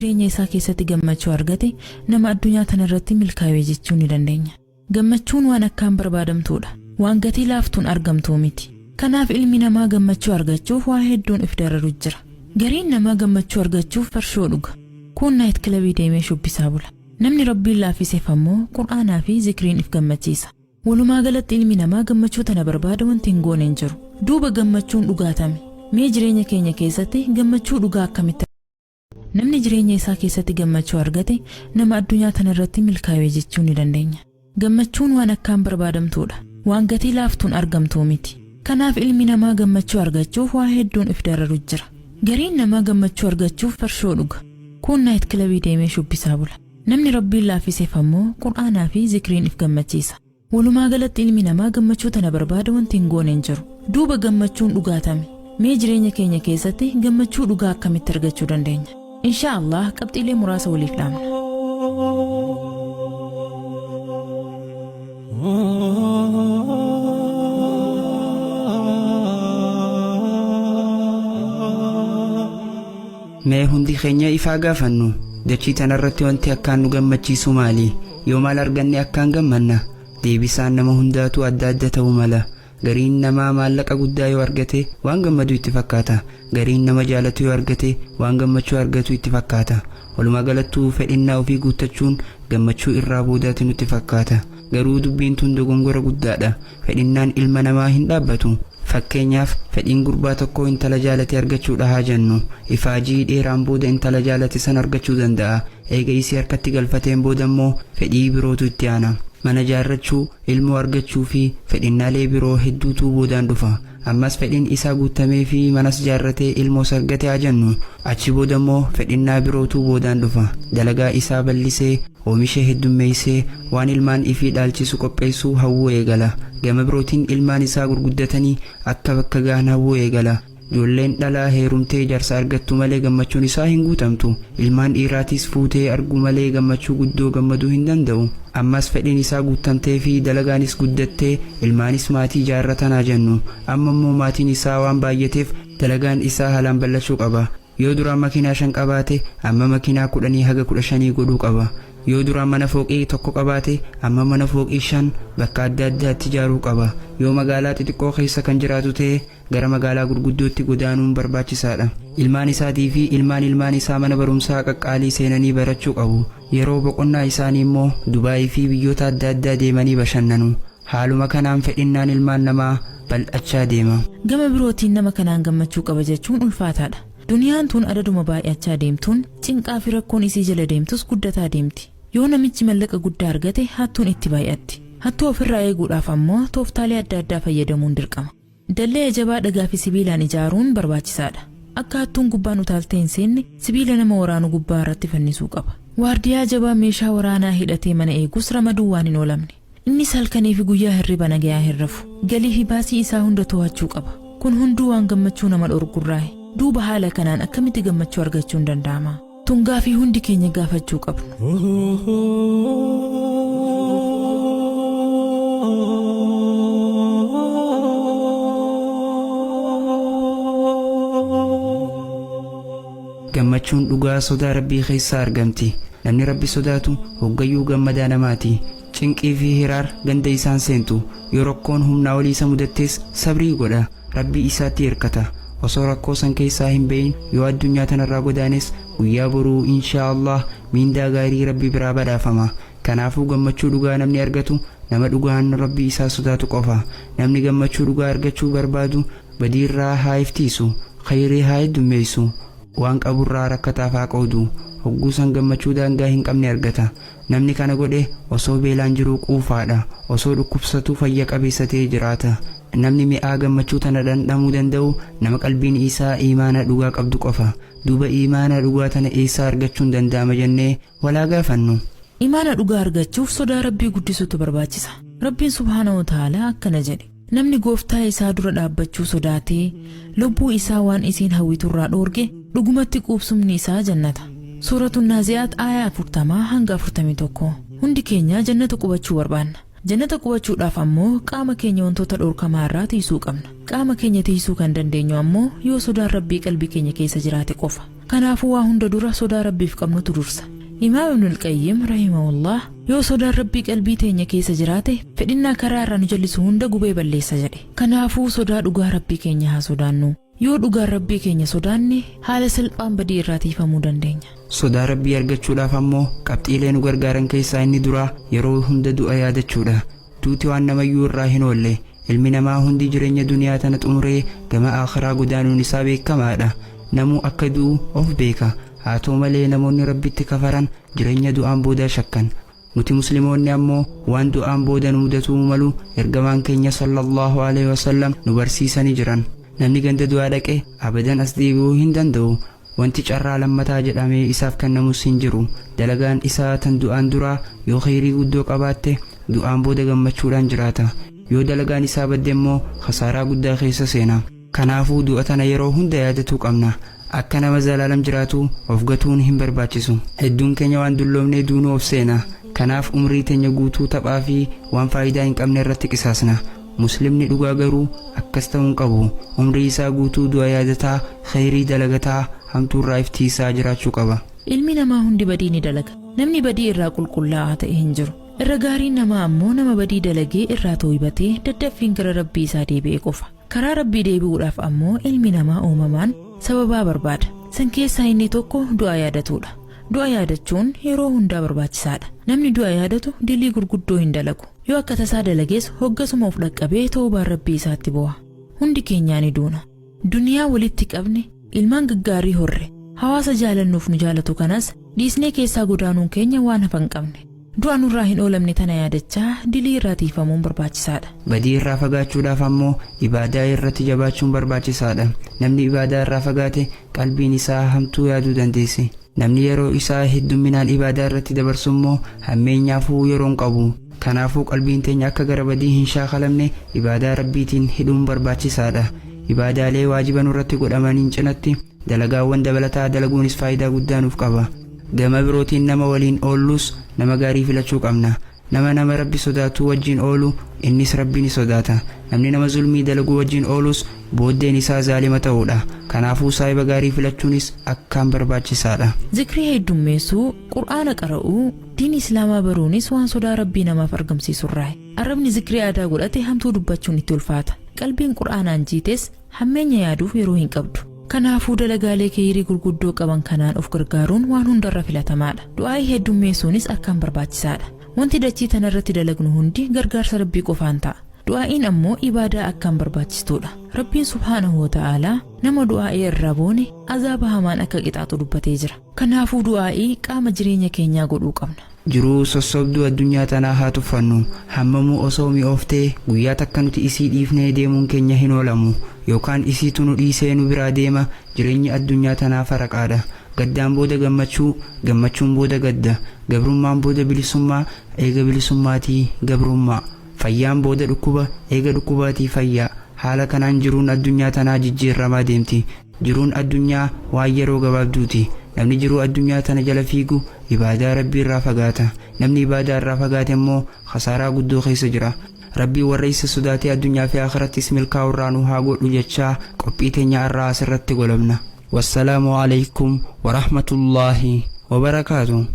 Jireenya isaa keessatti gammachuu argate nama addunyaa tanarratti milkaa'ee jechuu ni dandeenya. Gammachuun waan akkaan barbaadamtuudha. Waan gatii laaftuun argamtu miti. Kanaaf ilmi namaa gammachuu argachuuf waa hedduun if dararu jira. Gariin namaa gammachuu argachuuf farshoo dhuga. Kun naayit kilabii deemee shubbisaa bula. Namni Rabbiin laaffiseef ammoo Qur'aanaa fi zikriin if gammachiisa. Walumaa galatti ilmi namaa gammachuu tana barbaada wanti hin goone hin jiru. Duuba gammachuun dhugaatame. Mee jireenya keenya keessatti gammachuu dhugaa akkamitti? Namni jireenya isaa keessatti gammachuu argate nama addunyaa tanarratti milkaa'ee jechuu ni dandeenya. Gammachuun waan akkaan barbaadamtuudha. Waan gatii laaftuun argamtu miti. Kanaaf ilmi namaa gammachuu argachuuf waa hedduun if dararu jira. Gariin namaa gammachuu argachuuf farshoo dhuga. Kun naayit kilabii deemee shubbisaa bula. Namni Rabbiin laaffiseef ammoo Qur'aanaa fi zikriin if gammachiisa. Walumaa galatti ilmi namaa gammachuu tana barbaada wanti hin goone hin jiru. Duuba gammachuun dhugaatame. Mee jireenya keenya keessatti gammachuu dhugaa akkamitti argachuu dandeenya? Inshaallah qabxiilee muraasa waliif dhaamna. Mee hundi keenya ifaa gaafannu dachii tanarratti wanti akkaan nu gammachiisu maali? Yoo maal arganne akkaan gammanna? Deebisaan nama hundaatu adda adda ta'uu mala. Gariin namaa maallaqa guddaa yoo argate waan gammadu itti fakkaata. Gariin nama jaalatu yoo argate waan gammachuu argatu itti fakkaata. Walumaa galattuu fedhinnaa ofii guuttachuun gammachuu irraa boodaati nutti fakkaata. Garuu dubbiin tun dogongora guddaadha. Fedhinnaan ilma namaa hin dhaabbatu. Fakkeenyaaf fedhiin gurbaa tokko intala jaalate argachuudha haa jennu. Ifaajii dheeraan booda intala jaalate san argachuu danda'a. Eega isii harkatti galfateen booda immoo fedhii birootu itti aana. Mana jaarrachuu, ilmoo argachuu fi fedhinnaalee biroo hedduutu boodaan dhufa. Ammas fedhiin isaa guutamee fi manas jaarratee ilmoos argate haa jennu. Achi booda immoo fedhinnaa birootu boodaan dhufa. Dalagaa isaa bal'isee, oomisha heddummeessee waan ilmaan ifii dhaalchisu qopheessuu hawwuu eegala. Gama birootiin ilmaan isaa gurguddatanii akka bakka gahan hawwuu eegala. Ijoolleen dhalaa heerumtee jaarsa argattu malee gammachuun isaa hin guutamtu. Ilmaan dhiiraatis fuutee argu malee gammachuu guddoo gammaduu hin danda'u. Ammas fedhiin isaa guutamtee fi dalagaanis guddattee ilmaanis maatii jaarratan haa jennu. Amma immoo maatiin isaa waan baay'ateef dalagaan isaa haalaan bal'achuu qaba. Yoo duraan makiinaa 5 qabaate amma makiinaa 10 haga 15 godhuu qaba. Yoo duraan mana fooqii tokko qabaate amma mana fooqii 5 bakka adda addaatti ijaaruu qaba. Yoo magaalaa xixiqqoo keessa kan jiraatu ta'e gara magaalaa gurguddootti godaanuun barbaachisaadha. Ilmaan isaatii fi ilmaan isaa mana barumsaa qaqqaalii seenanii barachuu qabu. Yeroo boqonnaa isaanii immoo Dubaayii fi biyyoota adda addaa deemanii bashannanu. Haaluma kanaan fedhinnaan ilmaan namaa bal'achaa deema. Gama birootiin nama kanaan gammachuu qaba jechuun ulfaataadha. Duniyaan tun adaduma baay'achaa deemtuun cinqaa fi rakkoon isii jala deemtus guddataa deemti. Yoo namichi mallaqa guddaa argate hattuun itti baay'atti. Hattuu ofirraa eeguudhaaf ammoo tooftaalee adda addaa fayyadamuun dirqama. Dallee jabaa dhagaa fi sibiilaan ijaaruun barbaachisaadha. Akka hattuun gubbaan utaaltee hin seenne sibiila nama waraanu gubbaa irratti fannisuu qaba. Waardiyaa jabaa meeshaa waraanaa hidhatee mana eegus ramaduu waan hin oolamne. Innis halkanii fi guyyaa hirriba nagayaa hin rafu. Galii fi baasii isaa hunda to'achuu qaba. Kun hunduu waan gammachuu nama dhorgurraahe. Duuba haala kanaan akkamitti gammachuu argachuun danda'ama? Tungaa fi hundi keenya gaafachuu qabnu. Gammachuun dhugaa sodaa Rabbii keessaa argamti. Namni Rabbi sodaatu hoggayyuu gammadaa namaati. Cinqii fi hiraar ganda isaan seentu. Yoo rakkoon humnaa olii isa mudattes sabrii godha. Rabbii isaatti hirkata. Osoo rakkoo san keessaa hin bahin yoo addunyaa tanarraa godaanes guyyaa boruu inshaallah miindaa gaarii Rabbi biraa badhaafama. Kanaafuu gammachuu dhugaa namni argatu nama dhugaan Rabbi isaa sodaatu qofa. Namni gammachuu dhugaa argachuu barbaadu badiirraa haa iftiisu, khayrii haa heddummeessu, waan qaburraa rakkataaf haa qoodu. Hogguusan gammachuu daangaa hin qabne argata. Namni kana godhe osoo beelaan jiruu quufaadha. Osoo dhukkubsatu fayya qabeessa ta'ee jiraata. Namni mi'aa gammachuu tana dhandhamuu danda'u nama qalbiin isaa iimaana dhugaa qabdu qofa. Duuba iimaana dhugaa tana eessaa argachuun danda'ama jennee walaa gaafannu. Iimaana dhugaa argachuuf sodaa Rabbii guddisuutu barbaachisa. Rabbiin subhaanahu wa ta'aalaa akkana jedhe. Namni gooftaa isaa dura dhaabbachuu sodaatee lubbuu isaa waan isiin hawwiturraa dhoorge dhugumatti quubsumni isaa jannata. Suuratuun Naazi'aat aayaa 40 hanga 41. Hundi keenya jannata qubachuu barbaanna. Jannata qubachuudhaaf ammoo qaama keenya wantoota dhorkamaa irraa tiisuu qabna. Qaama keenya tiisuu kan dandeenyu ammoo yoo sodaan Rabbii qalbii keenya keessa jiraate qofa. kanaafuu waa hunda dura sodaa rabbiif qabnutu dursa. Imaam Ibn al-Qayyim rahimahullah yoo sodaan rabbii qalbii teenya keessa jiraate fedhinnaa karaa irraa nu jallisu hunda gubee balleessa jedhe. Kanaafuu sodaa dhugaa rabbii keenya haa sodaannu. Yoo dhugaa rabbii keenya sodaanne haala salphaan badii irraa tiifamuu dandeenya. Sodaa rabbii argachuudhaaf ammoo qabxiilee nu gargaaran keessaa inni duraa yeroo hunda du'a yaadachuudha. Duuti waan namayyuu irraa hin oolle. Ilmi namaa hundi jireenya duniyaa tana xumuree gama akhiraa godaanuun isaa beekamaadha. Namuu akka du'u of beeka. haa ta'u malee namoonni rabbitti kafaran jireenya du'aan boodaa shakkan. Nuti musliimoonni ammoo waan du'aan booda nu mudatuu malu ergamaan keenya sallallahu alaihi wasallam nu barsiisanii jiran. Namni ganda du'aa dhaqe abadan as deebi'uu hin danda'u. Wanti carraa lammataa jedhamee isaaf kennamus hin jiru. Dalagaan isaa tan du'aan duraa yoo khayrii guddoo qabaatte du'aan booda gammachuudhaan jiraata. Yoo dalagaan isaa badde immoo khasaaraa guddaa keessa seena. Kanaafuu du'a tana yeroo hunda yaadatuu qabna. Akka nama zalaalam jiraatu of gatuun hin barbaachisu. Hedduun keenya waan dulloomnee duunuu of seena. Kanaaf umrii teenya guutuu taphaa fi waan faayidaa hin qabne irratti qisaasna. Muslimni dhugaa garuu akkas ta'uu qabu. Umrii isaa guutuu du'a yaadataa, khayrii dalagataa, hamtuurraa iftiisaa jiraachuu qaba. Ilmi namaa hundi badii ni dalaga. Namni badii irraa qulqullaa'aa ta'e hin jiru. Irra gaariin namaa ammoo nama badii dalagee irraa tooybatee daddaffiin gara rabbii isaa deebi'ee qofa. Karaa rabbii deebi'uudhaaf ammoo ilmi namaa uumamaan sababaa barbaada. San keessaa inni tokko du'a yaadatuudha. Du'a yaadachuun yeroo hundaa barbaachisaadha. Namni du'a yaadatu dilii gurguddoo hin dalagu. Yoo akka tasaa dalagees hoggasuma of dhaqqabee toobaan rabbii isaatti bu'a. Hundi keenyaa ni duuna. Duniyaa walitti qabne ilmaan gaggaarii horre. Hawaasa jaalannuuf nu jaalatu kanas dhiisnee keessaa godaanuun keenya waan hafa hin qabne. Du'a nurraa hin oolamne tana yaadachaa dilii irraa tiifamuun barbaachisaadha. Badii irraa fagaachuudhaaf ammoo ibaadaa irratti jabaachuun barbaachisaadha. Namni ibaadaa irraa fagaate qalbiin isaa hamtuu yaaduu dandeesse. Namni yeroo isaa heddumminaan ibaadaa irratti dabarsu immoo hammeenyaafuu yeroo hin qabu. Kanaafuu qalbiin teenya akka gara badii hin shaakalamne ibaadaa rabbiitiin hidhuun barbaachisaadha. Ibaadaalee waajiba nurratti godhamaniin cinatti dalagaawwan dabalataa dalaguunis faayidaa guddaa nuuf qaba. Gama birootiin nama waliin oollus nama gaarii filachuu qabna. Nama rabbi sodaatu wajjin oolu innis rabbi ni sodaata. Namni nama zulmii dalagu wajjin oolus booddeen isaa zaalima ta'uudha. Kanaafuu saahiba gaarii filachuunis akkaan barbaachisaadha. Zikrii heddummeessuu, Qur'aana qara'uu, diin Islaamaa baruunis waan sodaa rabbii namaaf argamsiisurraa. Arrabni zikrii aadaa godhate hamtuu dubbachuun itti ulfaata. Qalbiin Qur'aanaan jiites hammeenya yaaduuf yeroo hin qabdu. Kanaafuu dalagaalee khayrii gurguddoo qaban kanaan of gargaaruun waan hundarra filatamaadha. Du'aa heddummeessuunis akkaan barbaachisaadha. Wanti dachii tanarratti dalagnu hundi gargaarsa rabbii qofaan ta'a. Du'aa'iin ammoo ibaadaa akkaan barbaachistuudha. Rabbiin subhaanahu wa ta'aalaa nama du'aa'ii irraa boone azaaba hamaan akka qixaaxu dubbatee jira. Kanaafuu du'aa'ii qaama jireenya keenyaa godhuu qabna. Jiruu sossobduu addunyaa tanaa haa tuffannu. Hammamuu osoo mi'ooftee guyyaa takka nuti isii dhiifnee deemuun keenya hin oolamu. Yookaan isiitu nu dhiisee nu biraa deema. Jireenyi addunyaa tanaa faraqaadha. Gaddaan booda gammachuu, gammachuun booda gadda. Gabrummaan booda bilisummaa, eega bilisummaatii gabrummaa. Fayyaan booda dhukkuba, eega dhukkubaatii fayyaa. Haala kanaan jiruun addunyaa tanaa jijjiirramaa deemti. Jiruun addunyaa waan yeroo gabaabduuti. Namni jiruu addunyaa tana jala fiigu ibaadaa rabbii irraa fagaata. Namni ibaadaa irraa fagaate immoo khasaaraa guddoo keessa jira. Rabbii warra isa sodaatee addunyaa fi akhirattis milkaa'u irraa nu haa godhu jechaa qophii teenya irraa asirratti golabna. Wassalaamu alaikum wa rahmatullaahi wa barakaatuh.